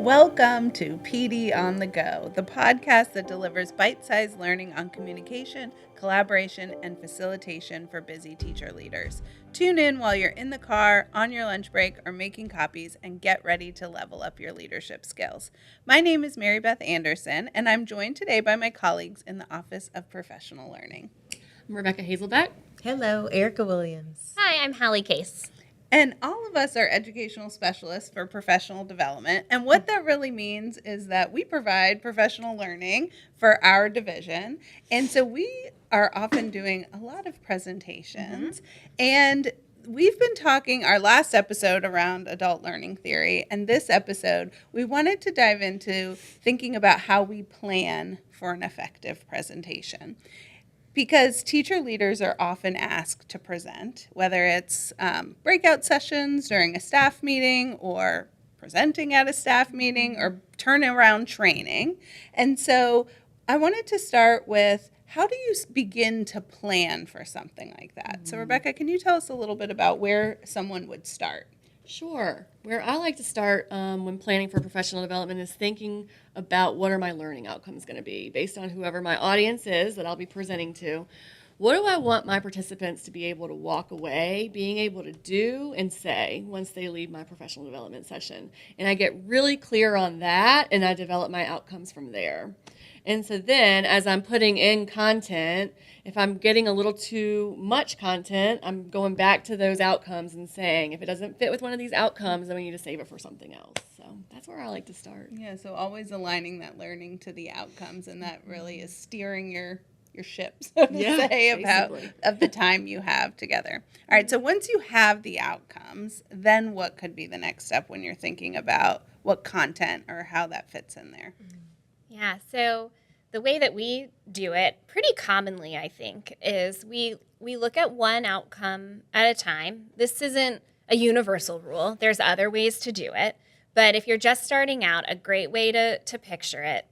Welcome to PD on the Go, the podcast that delivers bite-sized learning on communication, collaboration, and facilitation for busy teacher leaders. Tune in while you're in the car, on your lunch break, or making copies, and get ready to level up your leadership skills. My name is Mary Beth Anderson, and I'm joined today by my colleagues in the Office of Professional Learning. I'm Rebecca Hazelbeck. Hello, Erica Williams. Hi, I'm Hallie Case. And all of us are educational specialists for professional development. And what that really means is that we provide professional learning for our division. And so we are often doing a lot of presentations. And we've been talking our last episode around adult learning theory. And this episode, we wanted to dive into thinking about how we plan for an effective presentation. Because teacher leaders are often asked to present, whether it's breakout sessions during a staff meeting or presenting at a staff meeting or turnaround training. And so I wanted to start with, how do you begin to plan for something like that? So Rebecca, can you tell us a little bit about where someone would start? Sure. Where I like to start when planning for professional development is thinking about what are my learning outcomes going to be based on whoever my audience is that I'll be presenting to. What do I want my participants to be able to walk away, being able to do and say once they leave my professional development session? And I get really clear on that and I develop my outcomes from there. And so then as I'm putting in content, if I'm getting a little too much content, I'm going back to those outcomes and saying, if it doesn't fit with one of these outcomes, then we need to save it for something else. So that's where I like to start. Yeah, so always aligning that learning to the outcomes, and that really is steering your ship, so to say, of the time you have together. All right, so once you have the outcomes, then what could be the next step when you're thinking about what content or how that fits in there? Yeah, so the way that we do it pretty commonly, I think, is we look at one outcome at a time. This isn't a universal rule. There's other ways to do it. But if you're just starting out, a great way to picture it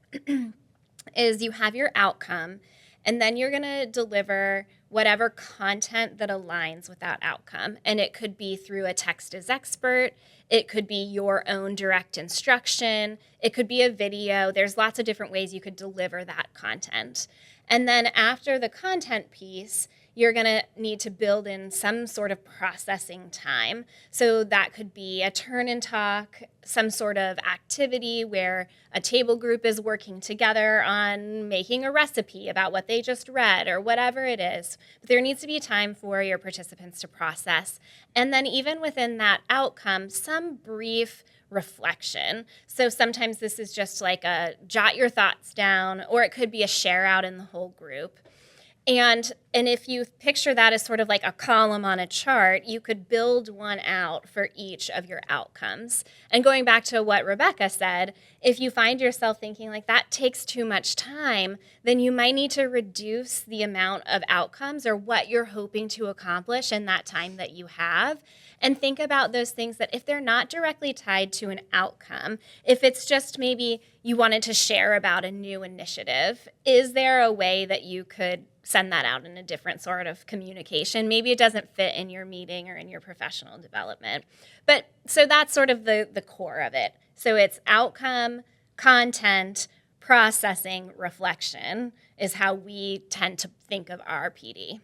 is you have your outcome, and then you're going to deliver whatever content that aligns with that outcome. And it could be through a text as expert. It could be your own direct instruction. It could be a video. There's lots of different ways you could deliver that content. And then after the content piece, you're going to need to build in some sort of processing time. So that could be a turn and talk, some sort of activity where a table group is working together on making a recipe about what they just read or whatever it is. But there needs to be time for your participants to process. And then even within that outcome, some brief reflection. So sometimes this is just like a jot your thoughts down, or it could be a share out in the whole group. And if you picture that as sort of like a column on a chart, you could build one out for each of your outcomes. And going back to what Rebecca said, if you find yourself thinking like that takes too much time, then you might need to reduce the amount of outcomes or what you're hoping to accomplish in that time that you have. And think about those things that if they're not directly tied to an outcome, if it's just maybe you wanted to share about a new initiative, is there a way that you could send that out in a different sort of communication? Maybe it doesn't fit in your meeting or in your professional development. But so that's sort of the core of it. So it's outcome, content, processing, reflection is how we tend to think of our PD.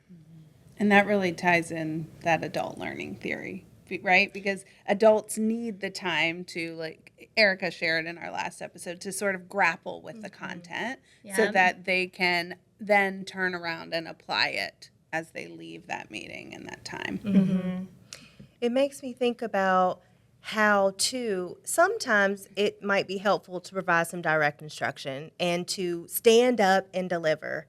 And that really ties in that adult learning theory, right? Because adults need the time to, like Erica shared in our last episode, to sort of grapple with the content so that they can then turn around and apply it as they leave that meeting and that time. It makes me think about how sometimes it might be helpful to provide some direct instruction and to stand up and deliver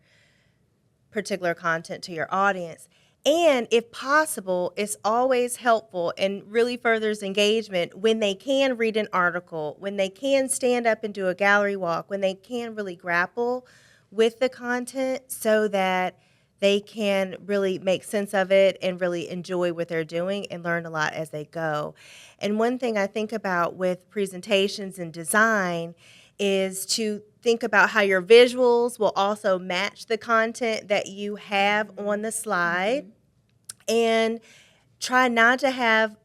particular content to your audience. And if possible, it's always helpful and really furthers engagement when they can read an article, when they can stand up and do a gallery walk, when they can really grapple with the content so that they can really make sense of it and really enjoy what they're doing and learn a lot as they go. And one thing I think about with presentations and design is to think about how your visuals will also match the content that you have on the slide, and try not to have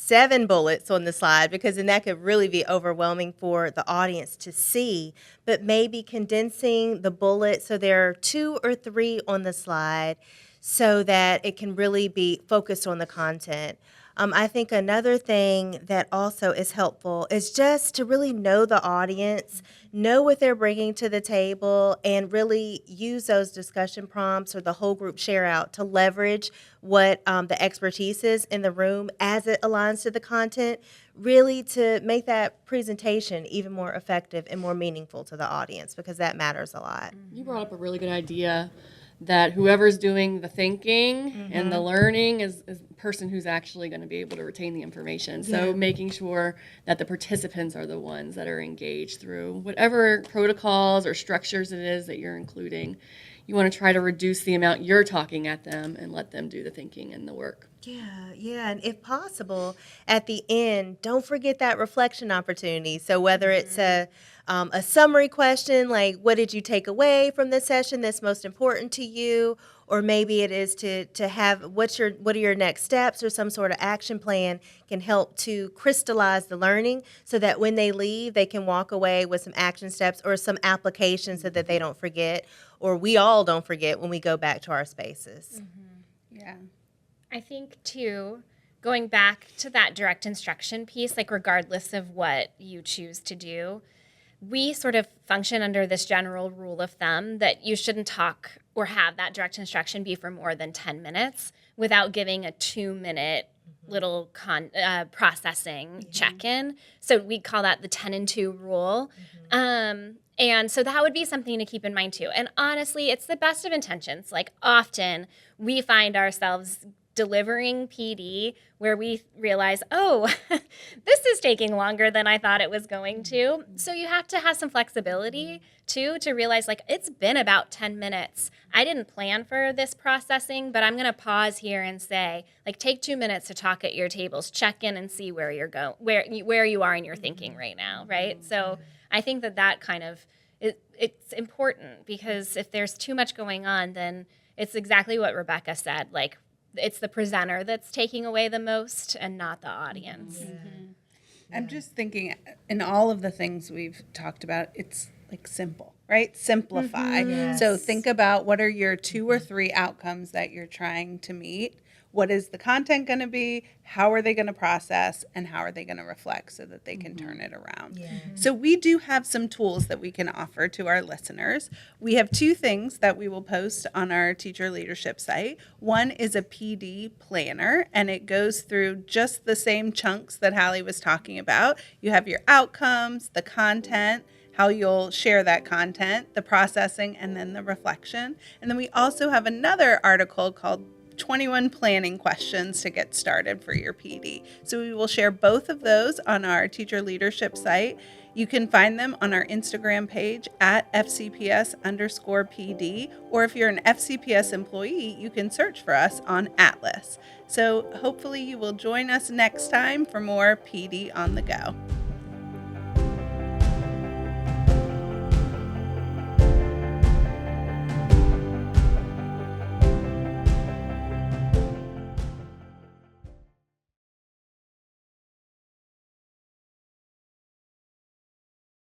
7 bullets on the slide, because then that could really be overwhelming for the audience to see, but maybe condensing the bullets so there are 2 or 3 on the slide so that it can really be focused on the content. I think another thing that also is helpful is just to really know the audience, know what they're bringing to the table, and really use those discussion prompts or the whole group share out to leverage what the expertise is in the room as it aligns to the content, really to make that presentation even more effective and more meaningful to the audience, because that matters a lot. You brought up a really good idea that whoever's doing the thinking and the learning is the person who's actually going to be able to retain the information. So making sure that the participants are the ones that are engaged through whatever protocols or structures it is that you're including. You want to try to reduce the amount you're talking at them and let them do the thinking and the work. Yeah, and if possible, at the end, don't forget that reflection opportunity. So whether it's a summary question, like what did you take away from this session that's most important to you, or maybe it is to have what are your next steps, or some sort of action plan can help to crystallize the learning so that when they leave, they can walk away with some action steps or some applications so that they don't forget, or we all don't forget when we go back to our spaces. Yeah. I think, too, going back to that direct instruction piece, like regardless of what you choose to do, we sort of function under this general rule of thumb that you shouldn't talk or have that direct instruction be for more than 10 minutes without giving a 2-minute little processing check-in. So we call that the 10 and 2 rule. And so that would be something to keep in mind, too. And honestly, it's the best of intentions. Like often we find ourselves delivering PD where we realize, oh, this is taking longer than I thought it was going to. So you have to have some flexibility too to realize, like, it's been about 10 minutes. I didn't plan for this processing, but I'm going to pause here and say, like, take 2 minutes to talk at your tables, check in and see where you're going, where you are in your thinking right now, right? So I think that kind of it's important, because if there's too much going on, then it's exactly what Rebecca said, like, it's the presenter that's taking away the most and not the audience. I'm just thinking, in all of the things we've talked about, it's like simple, right? Simplify. So think about what are your 2 or 3 outcomes that you're trying to meet. What is the content going to be? How are they going to process? And how are they going to reflect so that they can turn it around? So we do have some tools that we can offer to our listeners. We have 2 things that we will post on our teacher leadership site. One is a PD planner, and it goes through just the same chunks that Hallie was talking about. You have your outcomes, the content, how you'll share that content, the processing, and then the reflection. And then we also have another article called 21 planning questions to get started for your PD. So we will share both of those on our teacher leadership site. You can find them on our Instagram page at FCPS_PD, or if you're an FCPS employee, you can search for us on Atlas. So hopefully you will join us next time for more PD on the Go.